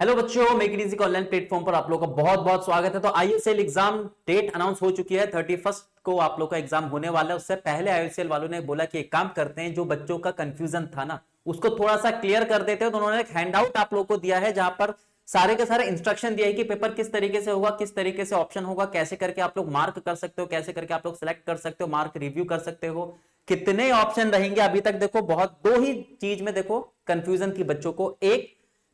Hello बच्चों, make it easy के online platform पर आप लोगों का बहुत बहुत स्वागत है। तो आईएसएल एग्जाम डेट अनाउंस हो चुकी है। 31 को आप लोग का एग्जाम होने वाला है। उससे पहले आईएसएल वालों ने बोला कि एक काम करते हैं, जो बच्चों का कंफ्यूजन था ना उसको थोड़ा सा क्लियर कर देते हैं। तो उन्होंने एक हैंडआउट आप लोग को दिया है जहां पर सारे के सारे इंस्ट्रक्शन दिया है कि पेपर किस तरीके से होगा, किस तरीके से ऑप्शन होगा, कैसे करके आप लोग मार्क कर सकते हो, कैसे करके आप लोग सिलेक्ट कर सकते हो, मार्क रिव्यू कर सकते हो, कितने ऑप्शन रहेंगे। अभी तक देखो बहुत दो ही चीज में देखो कंफ्यूजन थी बच्चों को, एक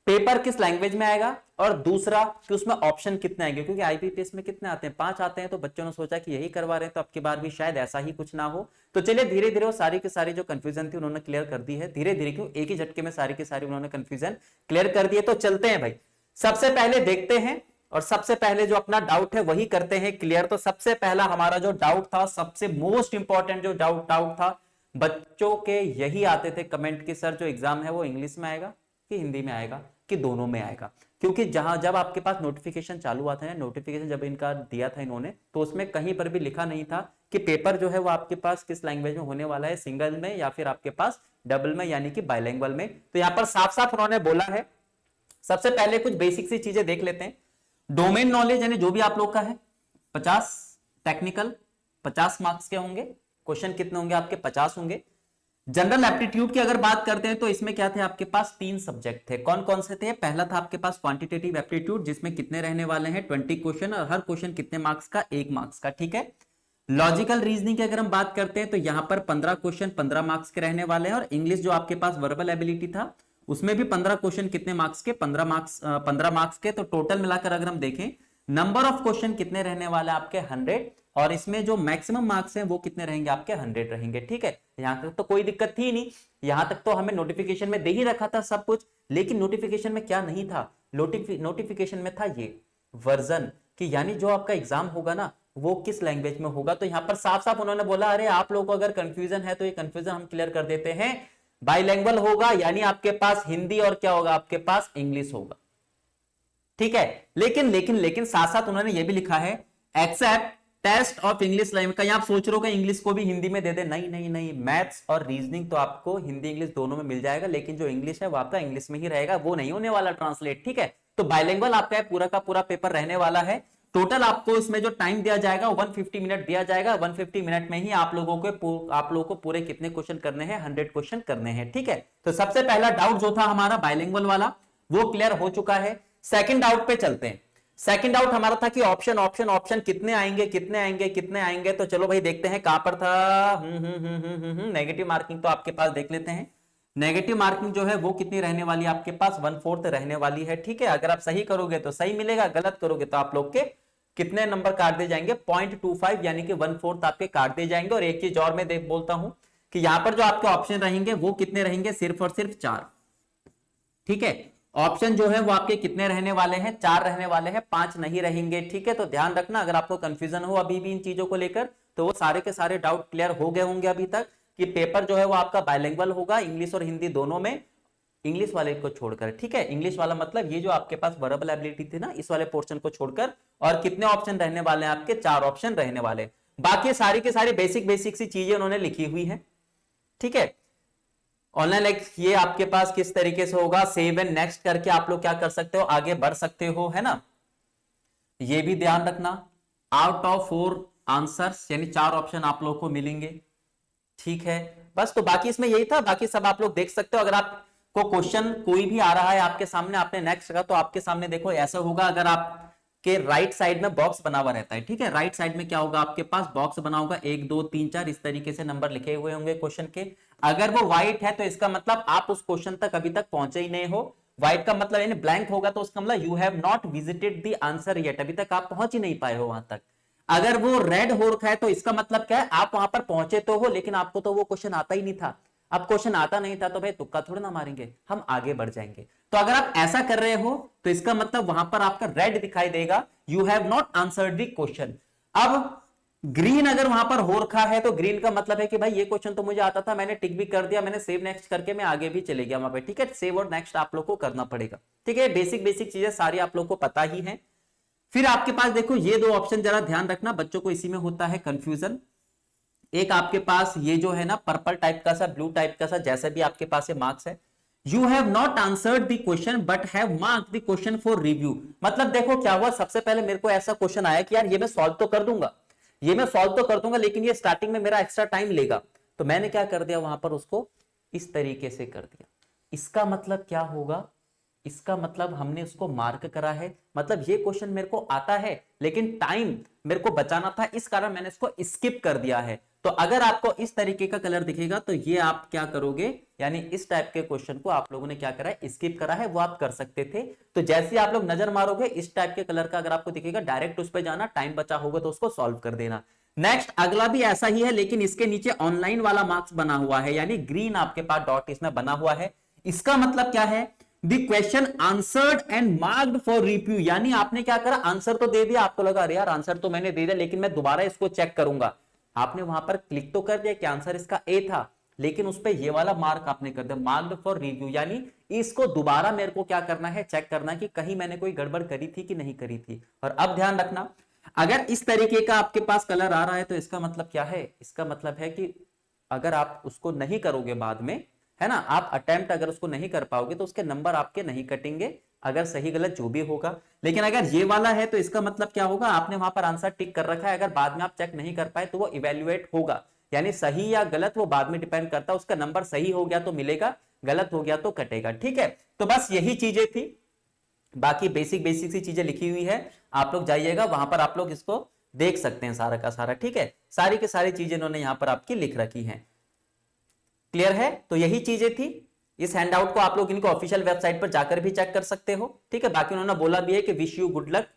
पेपर किस लैंग्वेज में आएगा और दूसरा कि उसमें ऑप्शन कितने आएंगे। क्योंकि आईबीपीएस में कितने आते हैं, 5 आते हैं। तो बच्चों ने सोचा कि यही करवा रहे हैं तो अब की बार भी शायद ऐसा ही कुछ ना हो। तो चलिए धीरे धीरे वो सारी की सारी जो कंफ्यूजन थी उन्होंने क्लियर कर दी है। धीरे धीरे क्यों, एक ही झटके में सारी की सारी उन्होंने कंफ्यूजन क्लियर कर दी है। तो चलते हैं भाई, सबसे पहले देखते हैं और सबसे पहले जो अपना डाउट है वही करते हैं क्लियर। तो सबसे पहला हमारा जो डाउट था, सबसे मोस्ट इंपॉर्टेंट जो डाउट था बच्चों के, यही आते थे कमेंट कि सर जो एग्जाम है वो इंग्लिश में आएगा कि हिंदी में आएगा कि दोनों में आएगा। क्योंकि जब आपके पास नोटिफिकेशन चालू हुआ था ना, नोटिफिकेशन जब इनका दिया था इन्होंने, तो उसमें कहीं पर भी लिखा नहीं था कि पेपर जो है वो आपके पास किस लैंग्वेज में होने वाला है, सिंगल में या फिर आपके पास डबल में यानी कि बाइलिंगुअल में। तो यहां पर साफ साफ उन्होंने बोला है। सबसे पहले कुछ बेसिक सी चीजें देख लेते हैं। डोमेन नॉलेज यानी जो भी आप लोग का है 50, टेक्निकल 50 मार्क्स के होंगे। क्वेश्चन कितने होंगे आपके, 50 होंगे। जनरल एप्टीट्यूड की अगर बात करते हैं तो इसमें क्या थे आपके पास, 3 सब्जेक्ट थे। कौन कौन से थे, पहला था आपके पास क्वांटिटेटिव एप्टीट्यूड जिसमें कितने रहने वाले हैं 20 क्वेश्चन और हर क्वेश्चन कितने मार्क्स का, 1 मार्क्स का, ठीक है। लॉजिकल रीजनिंग की अगर हम बात करते हैं तो यहां पर 15 क्वेश्चन 15 मार्क्स के रहने वाले हैं। और इंग्लिश जो आपके पास वर्बल एबिलिटी था उसमें भी 15 क्वेश्चन कितने मार्क्स के, 15 मार्क्स के। तो टोटल मिलाकर अगर हम देखें नंबर ऑफ क्वेश्चन कितने रहने वाले आपके 100, और इसमें जो मैक्सिमम मार्क्स हैं वो कितने रहेंगे आपके 100 रहेंगे, ठीक है। यहां तक तो कोई दिक्कत थी नहीं, यहां तक तो हमें नोटिफिकेशन में दे ही रखा था सब कुछ। लेकिन नोटिफिकेशन में क्या नहीं था, नोटिफिकेशन में था ये वर्जन कि यानी जो आपका एग्जाम होगा ना वो किस लैंग्वेज में होगा। तो यहां पर साफ साफ उन्होंने बोला अरे आप लोगों को अगर कंफ्यूजन है तो ये कंफ्यूजन हम क्लियर कर देते हैं। बाइलैंग्वेज होगा यानी आपके पास हिंदी और क्या होगा आपके पास इंग्लिश होगा, ठीक है। लेकिन लेकिन लेकिन साथ साथ उन्होंने ये भी लिखा है except test of English language. कहीं आप सोच रहे हो कि इंग्लिश को भी हिंदी में दे दे, नहीं नहीं नहीं, मैथ्स और रीजनिंग तो आपको हिंदी इंग्लिश दोनों में मिल जाएगा, लेकिन जो इंग्लिश है वो आपका इंग्लिश में ही रहेगा, वो नहीं होने वाला ट्रांसलेट, ठीक है। तो बाइलिंगुअल आपका पूरा का पूरा पेपर रहने वाला है। टोटल आपको इसमें जो टाइम दिया जाएगा 150 मिनट दिया जाएगा। 150 मिनट में ही आप लोगों को पूरे कितने क्वेश्चन करने हैं, 100 क्वेश्चन करने हैं, ठीक है। तो सबसे पहला डाउट जो था हमारा बाइलिंगुअल वाला वो क्लियर हो चुका है। सेकंड डाउट पे चलते हैं। सेकंड डाउट हमारा था कि ऑप्शन ऑप्शन ऑप्शन कितने आएंगे कितने आएंगे कितने आएंगे। तो चलो भाई देखते हैं कहां पर था। नेगेटिव मार्किंग तो आपके पास देख लेते हैं। नेगेटिव मार्किंग जो है वो कितनी रहने वाली है आपके पास, 1/4 रहने वाली है, ठीक है। अगर आप सही करोगे तो सही मिलेगा, गलत करोगे तो आप लोग के कितने नंबर काट दिए जाएंगे, 0.25 यानी कि 1/4 आपके काट दिए जाएंगे। और एक चीज और मैं देख बोलता हूं कि यहां पर जो आपके ऑप्शन रहेंगे वो कितने रहेंगे, सिर्फ और सिर्फ 4, ठीक है। ऑप्शन जो है वो आपके कितने रहने वाले हैं, 4 रहने वाले हैं, 5 नहीं रहेंगे, ठीक है। तो ध्यान रखना, अगर आपको कंफ्यूजन हो अभी भी इन चीजों को लेकर तो वो सारे के सारे डाउट क्लियर हो गए होंगे अभी तक कि पेपर जो है वो आपका बाइलिंगुअल होगा, इंग्लिश और हिंदी दोनों में, इंग्लिश वाले को छोड़कर, ठीक है। इंग्लिश वाला मतलब ये जो आपके पास वर्बल एबिलिटी थी ना, इस वाले पोर्शन को छोड़कर। और कितने ऑप्शन रहने वाले हैं आपके, 4 ऑप्शन रहने वाले। बाकी सारी की सारी बेसिक बेसिक सी चीजें उन्होंने लिखी हुई है, ठीक है। ऑनलाइन लाइक ये आपके पास किस तरीके से होगा, सेव एंड नेक्स्ट करके आप लोग क्या कर सकते हो, आगे बढ़ सकते हो, है ना। ये भी ध्यान रखना, आउट ऑफ 4 आंसर्स यानी 4 ऑप्शन आप लोग को मिलेंगे, ठीक है। बस तो बाकी इसमें यही था, बाकी सब आप लोग देख सकते हो। अगर आपको क्वेश्चन कोई भी आ रहा है आपके सामने, आपने नेक्स्ट का, तो आपके सामने देखो ऐसा होगा, अगर आप के राइट साइड में बॉक्स बना हुआ रहता है, ठीक है। राइट साइड में क्या होगा आपके पास, बॉक्स बना होगा, 1 2 3 4 इस तरीके से नंबर लिखे हुए होंगे क्वेश्चन के। अगर वो व्हाइट है तो इसका मतलब आप उस क्वेश्चन तक अभी तक पहुंचे ही नहीं हो। व्हाइट का मतलब यानी ब्लैंक होगा तो उसका मतलब you have not visited the answer yet, अभी तक आप पहुंच ही नहीं पाए हो वहां तक। अगर वो रेड हो रखा है तो इसका मतलब क्या है, आप वहां पर पहुंचे तो हो लेकिन आपको तो वो क्वेश्चन आता ही नहीं था। अब क्वेश्चन आता नहीं था तो भाई तुक्का थोड़ा ना मारेंगे, हम आगे बढ़ जाएंगे। तो अगर आप ऐसा कर रहे हो तो इसका मतलब वहां पर आपका रेड दिखाई देगा, you have not answered the question. अब ग्रीन अगर वहां पर हो रखा है तो ग्रीन का मतलब है कि भाई ये क्वेश्चन तो मुझे आता था, मैंने टिक भी कर दिया, मैंने सेव नेक्स्ट करके मैं आगे भी चले गया वहां पे, ठीक है। सेव और नेक्स्ट आप लोग को करना पड़ेगा, ठीक है। बेसिक बेसिक चीजें सारी आप लोग को पता ही है। फिर आपके पास देखो ये 2 ऑप्शन जरा ध्यान रखना, बच्चों को इसी में होता है कंफ्यूजन। एक आपके पास ये जो है ना पर्पल टाइप का सा, ब्लू टाइप का सा, जैसे भी आपके पास ये मार्क्स है, you have not answered the question but have mark the question for review. मतलब देखो क्या हुआ, सबसे पहले मेरे को ऐसा क्वेश्चन आया कि यार ये मैं सॉल्व तो कर दूंगा, ये मैं सॉल्व तो कर दूंगा, लेकिन ये स्टार्टिंग में मेरा एक्स्ट्रा टाइम लेगा। तो मैंने क्या कर दिया, वहां पर उसको इस तरीके से कर दिया। इसका मतलब क्या होगा, इसका मतलब हमने उसको मार्क करा है, मतलब ये क्वेश्चन मेरे को आता है लेकिन टाइम मेरे को बचाना था, इस कारण मैंने इसको स्किप कर दिया है। तो अगर आपको इस तरीके का कलर दिखेगा तो ये आप क्या करोगे, यानी इस टाइप के क्वेश्चन को आप लोगों ने क्या करा है, स्किप करा है, वो आप कर सकते थे। तो जैसे आप लोग नजर मारोगे इस टाइप के कलर का अगर आपको दिखेगा, डायरेक्ट उस पर जाना, टाइम बचा होगा तो उसको सॉल्व कर देना। नेक्स्ट अगला भी ऐसा ही है, लेकिन इसके नीचे ऑनलाइन वाला मार्क्स बना हुआ है, यानी ग्रीन आपके पास डॉट इसमें बना हुआ है। इसका मतलब क्या है, the question answered and marked for review, यानी आपने क्या करा, आंसर तो दे दिया, आपको लगा अरे यार आंसर तो मैंने दे दिया लेकिन मैं दोबारा इसको चेक करूंगा। आपने वहां पर क्लिक तो कर दिया कि आंसर इसका ए था, लेकिन उस पर ये वाला मार्क आपने कर दिया, मार्क्ड फॉर रिव्यू, यानी इसको दोबारा मेरे को क्या करना है, चेक करना कि कहीं मैंने कोई गड़बड़ करी थी कि नहीं करी थी। और अब ध्यान रखना, अगर इस तरीके का आपके पास कलर आ रहा है तो इसका मतलब क्या है, इसका मतलब है कि अगर आप उसको नहीं करोगे बाद में, है ना, आप अटेम्प्ट अगर उसको नहीं कर पाओगे तो उसके नंबर आपके नहीं कटेंगे, अगर सही गलत जो भी होगा। लेकिन अगर ये वाला है तो इसका मतलब क्या होगा, आपने वहां पर आंसर टिक कर रखा है, अगर बाद में आप चेक नहीं कर पाए तो वो इवेल्युएट होगा, यानी सही या गलत वो बाद में डिपेंड करता है, उसका नंबर सही हो गया तो मिलेगा, गलत हो गया तो कटेगा। ठीक है, तो बस यही चीजें थी, बाकी बेसिक बेसिक सी चीजें लिखी हुई है, आप लोग जाइएगा वहां पर आप लोग इसको देख सकते हैं सारा का सारा। ठीक है, सारी की सारी चीजें इन्होंने यहां पर आपकी लिख रखी हैं। क्लियर है, तो यही चीजें थी। इस हैंडआउट को आप लोग इनको ऑफिशियल वेबसाइट पर जाकर भी चेक कर सकते हो। ठीक है, बाकी उन्होंने बोला भी है कि विश यू गुड लक।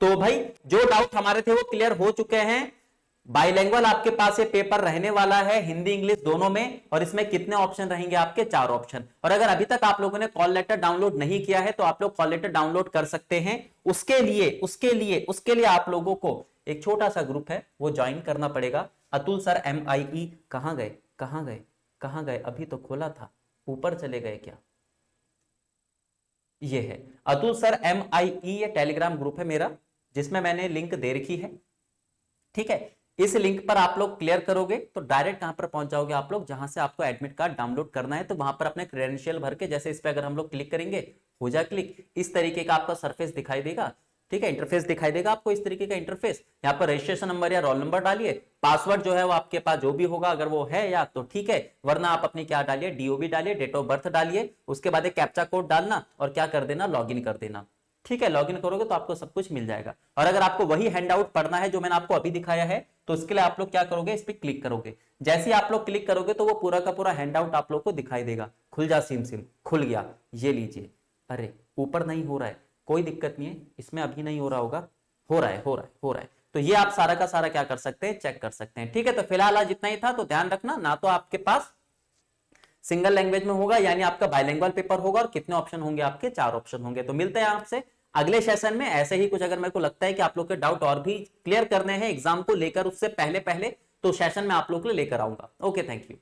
तो भाई जो डाउट हमारे थे वो क्लियर हो चुके हैं। बाइलैंग्वेज आपके पास ये पेपर रहने वाला है, हिंदी इंग्लिश दोनों में, और इसमें कितने ऑप्शन रहेंगे आपके, 4 ऑप्शन। और अगर अभी तक आप लोगों ने कॉल लेटर डाउनलोड नहीं किया है तो आप लोग कॉल लेटर डाउनलोड कर सकते हैं। उसके लिए आप लोगों को एक छोटा सा ग्रुप है वो ज्वाइन करना पड़ेगा। अतुल सर MIE कहां गए, कहां गए, कहां गए, अभी तो खोला था, ऊपर चले गए क्या, ये है अतुल सर MIE, ये टेलीग्राम ग्रुप है मेरा जिसमें मैंने लिंक दे रखी है। ठीक है, इस लिंक पर आप लोग क्लियर करोगे तो डायरेक्ट कहां पर पहुंच जाओगे आप लोग, जहां से आपको एडमिट कार्ड डाउनलोड करना है। तो वहां पर अपने क्रेडेंशियल भर के, जैसे इस पे अगर हम लोग क्लिक करेंगे, हो जाए क्लिक, इस तरीके का आपका सरफेस दिखाई देगा। ठीक है, इंटरफेस दिखाई देगा आपको, इस तरीके का इंटरफेस। यहाँ पर रजिस्ट्रेशन नंबर या रोल नंबर डालिए, पासवर्ड जो है वो आपके पास जो भी होगा, अगर वो है या तो ठीक है, वरना आप अपनी क्या डालिए, DOB डालिए, डेट ऑफ बर्थ डालिए, उसके बाद एक कैप्चा कोड डालना और क्या कर देना, लॉगिन कर देना। ठीक है, लॉगिन करोगे तो आपको सब कुछ मिल जाएगा। और अगर आपको वही हैंडआउट पढ़ना है जो मैंने आपको अभी दिखाया है तो उसके लिए आप लोग क्या करोगे, इस पर क्लिक करोगे। जैसे ही आप लोग क्लिक करोगे तो वो पूरा का पूरा हैंडआउट आप लोग को दिखाई देगा। खुल जा सिम सिम, खुल गया, ये लीजिए। अरे ऊपर नहीं हो रहा है, कोई दिक्कत नहीं है, इसमें अभी नहीं हो रहा होगा, हो रहा है, हो रहा है, हो रहा है। तो ये आप सारा का सारा क्या कर सकते हैं, चेक कर सकते हैं। ठीक है, तो फिलहाल आज इतना ही था। तो ध्यान रखना, ना तो आपके पास सिंगल लैंग्वेज में होगा, यानी आपका बाइलिंगुअल पेपर होगा, और कितने ऑप्शन होंगे आपके, 4 ऑप्शन होंगे। तो मिलते हैं आपसे अगले सेशन में। ऐसे ही कुछ अगर मेरे को लगता है कि आप लोग के डाउट और भी क्लियर करने हैं एग्जाम को लेकर, उससे पहले पहले, तो सेशन में आप लोग के लिए लेकर आऊंगा। Okay, thank you.